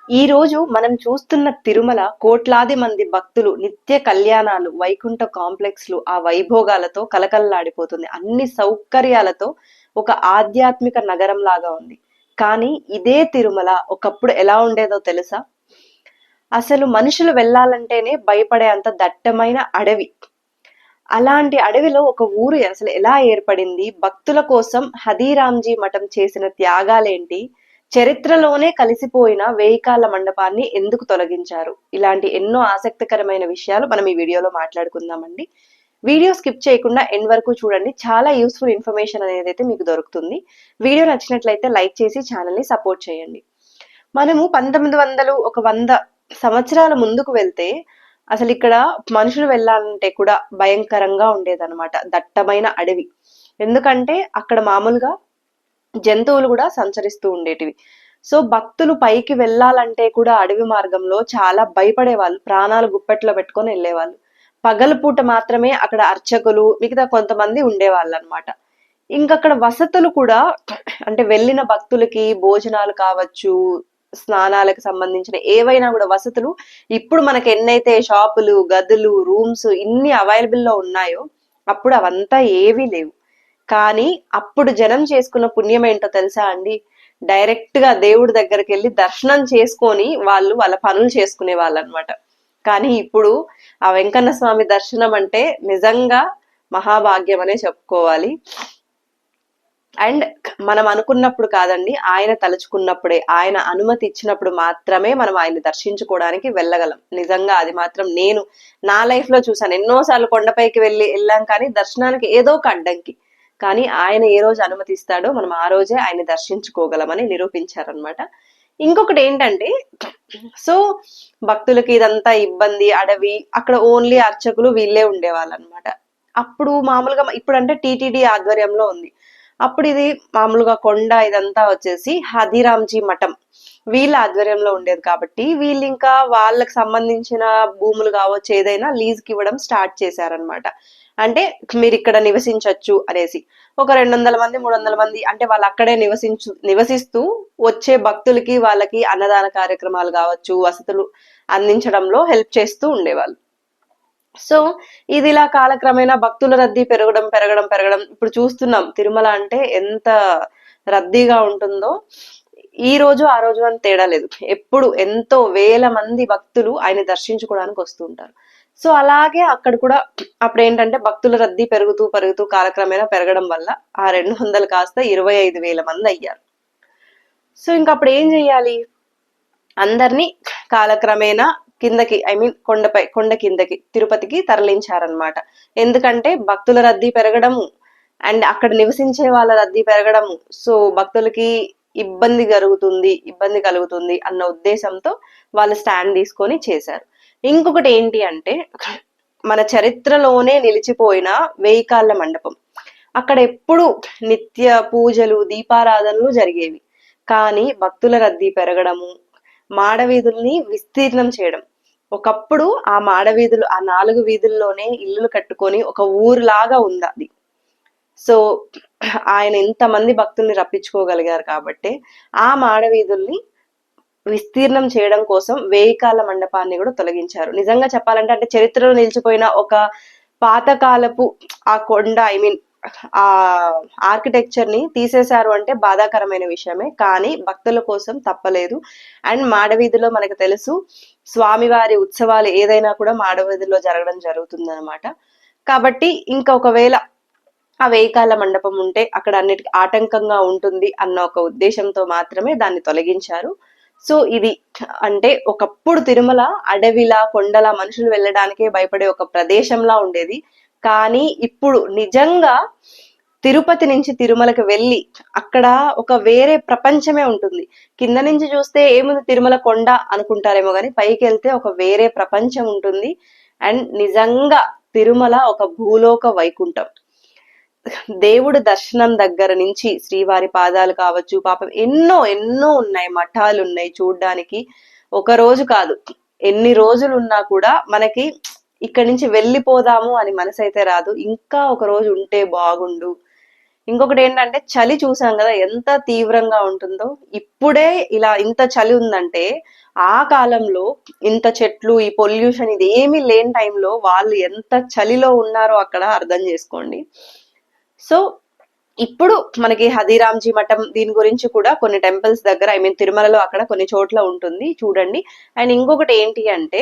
ఈ రోజు మనం చూస్తున్న తిరుమల కోట్లాది మంది భక్తులు నిత్య కళ్యాణాలు, వైకుంఠ కాంప్లెక్స్లు, ఆ వైభోగాలతో కలకల్లాడిపోతుంది. అన్ని సౌకర్యాలతో ఒక ఆధ్యాత్మిక నగరం లాగా ఉంది. కానీ ఇదే తిరుమల ఒకప్పుడు ఎలా ఉండేదో తెలుసా? అసలు మనుషులు వెళ్ళాలంటేనే భయపడే అంత దట్టమైన అడవి. అలాంటి అడవిలో ఒక ఊరు అసలు ఎలా ఏర్పడింది? భక్తుల కోసం హదీరాంజీ మఠం చేసిన త్యాగాలేంటి? చరిత్రలోనే కలిసిపోయిన వేయికాళ్ళ మండపాన్ని ఎందుకు తొలగించారు? ఇలాంటి ఎన్నో ఆసక్తికరమైన విషయాలు మనం ఈ వీడియోలో మాట్లాడుకుందామండి. వీడియో స్కిప్ చేయకుండా ఎండ్ వరకు చూడండి. చాలా యూస్ఫుల్ ఇన్ఫర్మేషన్ అనేది అయితే మీకు దొరుకుతుంది. వీడియో నచ్చినట్లయితే లైక్ చేసి ఛానల్ని సపోర్ట్ చేయండి. మనము 1900 ఒక 100 సంవత్సరాల ముందుకు వెళ్తే అసలు ఇక్కడ మనుషులు వెళ్ళాలంటే కూడా భయంకరంగా ఉండేదన్నమాట. దట్టమైన అడవి. ఎందుకంటే అక్కడ మామూలుగా జంతువులు కూడా సంచరిస్తూ ఉండేటివి. సో భక్తులు పైకి వెళ్ళాలంటే కూడా అడవి మార్గంలో చాలా భయపడేవాళ్ళు. ప్రాణాలు గుప్పెట్లో పెట్టుకొని వెళ్ళేవాళ్ళు. పగలపూట మాత్రమే అక్కడ అర్చకులు మిగతా కొంతమంది ఉండేవాళ్ళు అనమాట. ఇంకక్కడ వసతులు కూడా అంటే వెళ్ళిన భక్తులకి భోజనాలు కావచ్చు, స్నానాలకు సంబంధించిన ఏవైనా కూడా వసతులు ఇప్పుడు మనకి ఎన్నైతే షాపులు, గదులు, రూమ్స్ ఇన్ని అవైలబుల్ లో ఉన్నాయో అప్పుడు అవంతా ఏవీ లేవు. కానీ అప్పుడు జనం చేసుకున్న పుణ్యం ఏంటో తెలుసా అండి? డైరెక్ట్ గా దేవుడి దగ్గరికి వెళ్ళి దర్శనం చేసుకొని వాళ్ళు వాళ్ళ పనులు చేసుకునే వాళ్ళు అనమాట. కానీ ఇప్పుడు ఆ వెంకన్న స్వామి దర్శనం అంటే నిజంగా మహాభాగ్యం అనే చెప్పుకోవాలి. అండ్ మనం అనుకున్నప్పుడు కాదండి, ఆయన తలుచుకున్నప్పుడే, ఆయన అనుమతి ఇచ్చినప్పుడు మాత్రమే మనం ఆయన్ని దర్శించుకోవడానికి వెళ్ళగలం. నిజంగా అది మాత్రం నేను నా లైఫ్ లో చూసాను. ఎన్నోసార్లు కొండపైకి వెళ్ళాం కానీ దర్శనానికి ఏదో ఒక అడ్డంకి. కానీ ఆయన ఏ రోజు అనుమతిస్తాడో మనం ఆ రోజే ఆయన్ని దర్శించుకోగలమని నిరూపించారనమాట. ఇంకొకటి ఏంటంటే, సో భక్తులకి ఇదంతా ఇబ్బంది, అడవి, అక్కడ ఓన్లీ అర్చకులు వీళ్ళే ఉండేవాళ్ళు అనమాట. అప్పుడు మామూలుగా ఇప్పుడు అంటే టీటీడీ ఆధ్వర్యంలో ఉంది. అప్పుడు ఇది మామూలుగా కొండ ఇదంతా వచ్చేసి హదిరాంజీ మఠం వీళ్ళ ఆధ్వర్యంలో ఉండేది కాబట్టి వీళ్ళు ఇంకా వాళ్ళకి సంబంధించిన భూములు కావచ్చు ఏదైనా లీజ్కి ఇవ్వడం స్టార్ట్ చేశారనమాట. అంటే మీరు ఇక్కడ నివసించవచ్చు అనేసి ఒక 200 మంది 300 మంది అంటే వాళ్ళు అక్కడే నివసిస్తూ వచ్చే భక్తులకి వాళ్ళకి అన్నదాన కార్యక్రమాలు కావచ్చు, వసతులు అందించడంలో హెల్ప్ చేస్తూ ఉండేవాళ్ళు. సో ఇది ఇలా కాలక్రమేణా భక్తుల రద్దీ పెరగడం పెరగడం పెరగడం ఇప్పుడు చూస్తున్నాం. తిరుమల అంటే ఎంత రద్దీగా ఉంటుందో. ఈ రోజు ఆ రోజు అని తేడా లేదు. ఎప్పుడు ఎంతో వేల మంది భక్తులు ఆయన దర్శించుకోవడానికి వస్తూ ఉంటారు. సో అలాగే అక్కడ కూడా అప్పుడు ఏంటంటే భక్తుల రద్దీ పెరుగుతూ పెరుగుతూ కాలక్రమేణా పెరగడం వల్ల ఆ 200 కాస్త 25,000 మంది అయ్యారు. సో ఇంకా అప్పుడు ఏం చెయ్యాలి? అందరినీ కాలక్రమేణా కిందకి కొండ కిందకి తిరుపతికి తరలించారనమాట. ఎందుకంటే భక్తుల రద్దీ పెరగడము అండ్ అక్కడ నివసించే వాళ్ళ రద్దీ పెరగడము, సో భక్తులకి ఇబ్బంది కలుగుతుంది అన్న ఉద్దేశంతో వాళ్ళు స్టాండ్ తీసుకొని చేశారు. ఇంకొకటి ఏంటి అంటే, మన చరిత్రలోనే నిలిచిపోయిన వేయికాళ్ళ మండపం. అక్కడ ఎప్పుడు నిత్య పూజలు, దీపారాధనలు జరిగేవి. కానీ భక్తుల రద్దీ పెరగడము, మాడవీధుల్ని విస్తీర్ణం చేయడం. ఒకప్పుడు ఆ మాడవీధులు, ఆ 4 వీధుల్లోనే ఇల్లులు కట్టుకొని ఒక ఊరులాగా ఉంది అది. సో ఆయన ఇంతమంది భక్తుల్ని రప్పించుకోగలిగారు కాబట్టి ఆ మాడవీధుల్ని విస్తీర్ణం చేయడం కోసం వేయికాళ్ళ మండపాన్ని కూడా తొలగించారు. నిజంగా చెప్పాలంటే అంటే చరిత్రలో నిలిచిపోయిన ఒక పాతకాలపు ఆ కొండ ఆ ఆర్కిటెక్చర్ ని తీసేశారు అంటే బాధాకరమైన విషయమే. కానీ భక్తుల కోసం తప్పలేదు. అండ్ మాడవీధిలో మనకు తెలుసు స్వామివారి ఉత్సవాలు ఏదైనా కూడా మాడవీధిలో జరగడం జరుగుతుంది అనమాట. కాబట్టి ఇంకా ఒకవేళ ఆ వేయికాళ్ళ మండపం ఉంటే అక్కడ అన్నిటికీ ఆటంకంగా ఉంటుంది అన్న ఒక ఉద్దేశంతో మాత్రమే దాన్ని తొలగించారు. సో ఇది అంటే ఒకప్పుడు తిరుమల అడవిలా కొండలా మనుషులు వెళ్ళడానికే భయపడే ఒక ప్రదేశంలా ఉండేది. కానీ ఇప్పుడు నిజంగా తిరుపతి నుంచి తిరుమలకి వెళ్ళి అక్కడ ఒక వేరే ప్రపంచమే ఉంటుంది. కింద నుంచి చూస్తే ఏముంది తిరుమల కొండ అనుకుంటారేమో కానీ పైకి వెళ్తే ఒక వేరే ప్రపంచం ఉంటుంది. అండ్ నిజంగా తిరుమల ఒక భూలోక వైకుంఠం. దేవుడు దర్శనం దగ్గర నుంచి శ్రీవారి పాదాలు కావచ్చు, పాపం ఎన్నో ఎన్నో ఉన్నాయి, మఠాలు ఉన్నాయి చూడ్డానికి. ఒక రోజు కాదు, ఎన్ని రోజులు ఉన్నా కూడా మనకి ఇక్కడి నుంచి వెళ్ళిపోదాము అని మనసైతే రాదు. ఇంకా ఒక రోజు ఉంటే బాగుండు, ఇంకొకటి ఏంటంటే చలి చూసాం కదా ఎంత తీవ్రంగా ఉంటుందో. ఇప్పుడే ఇలా ఇంత చలి ఉందంటే ఆ కాలంలో ఇంత చెట్లు, ఈ పొల్యూషన్ ఇది ఏమీ లేని టైంలో వాళ్ళు ఎంత చలిలో ఉన్నారో అక్కడ అర్థం చేసుకోండి. సో ఇప్పుడు మనకి హదిరాంజీ మఠం దీని గురించి కూడా కొన్ని టెంపుల్స్ దగ్గర, ఐ మీన్ తిరుమలలో అక్కడ కొన్ని చోట్ల ఉంటుంది, చూడండి. అండ్ ఇంకొకటి ఏంటి అంటే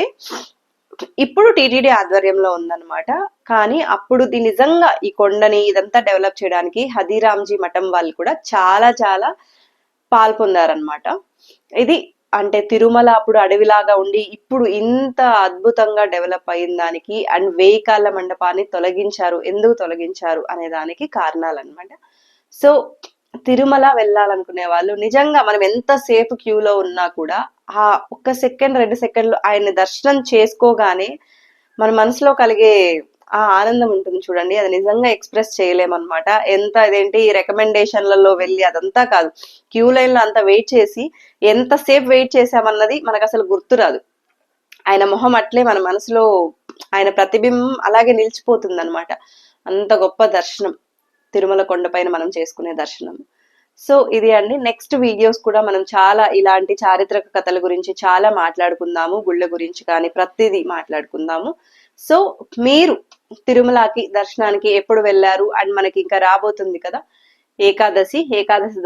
ఇప్పుడు టీటీడీ ఆధ్వర్యంలో ఉందన్నమాట. కానీ అప్పుడు నిజంగా ఈ కొండని ఇదంతా డెవలప్ చేయడానికి హదిరాంజీ మఠం వాళ్ళు కూడా చాలా చాలా పాల్పొందారనమాట. ఇది అంటే తిరుమల అప్పుడు అడవిలాగా ఉండి ఇప్పుడు ఇంత అద్భుతంగా డెవలప్ అయిన దానికి అండ్ 1000 కాళ్ళ మండపాన్ని తొలగించారు, ఎందుకు తొలగించారు అనే దానికి కారణాలన్నమాట. సో తిరుమల వెళ్ళాలనుకునే వాళ్ళు నిజంగా మనం ఎంత సేపు క్యూలో ఉన్నా కూడా ఆ ఒక్క సెకండ్ 2 సెకండ్లు ఆయన్ని దర్శనం చేసుకోగానే మన మనసులో కలిగే ఆ ఆనందం ఉంటుంది చూడండి, అది నిజంగా ఎక్స్ప్రెస్ చేయలేమన్నమాట. ఎంత ఇదేంటి రికమెండేషన్లలో వెళ్ళి అదంతా కాదు, క్యూ లైన్ లో అంత వెయిట్ చేసి ఎంతసేపు వెయిట్ చేసామన్నది మనకు అసలు గుర్తురాదు. ఆయన మొహం అట్లే మన మనసులో ఆయన ప్రతిబింబం అలాగే నిలిచిపోతుంది అనమాట. అంత గొప్ప దర్శనం తిరుమల కొండపైన మనం చేసుకునే దర్శనం. సో ఇది అండి. నెక్స్ట్ వీడియోస్ కూడా మనం చాలా ఇలాంటి చారిత్రక కథల గురించి చాలా మాట్లాడుకుందాము, గుళ్ళ గురించి కానీ ప్రతిదీ మాట్లాడుకుందాము. సో మీరు తిరుమలకి దర్శనానికి ఎప్పుడు వెళ్ళారు అండ్ మనకి ఇంకా రాబోతుంది కదా ఏకాదశి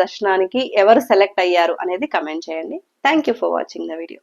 దర్శనానికి ఎవరు సెలెక్ట్ అయ్యారు అనేది కమెంట్ చేయండి. Thank you for watching the video.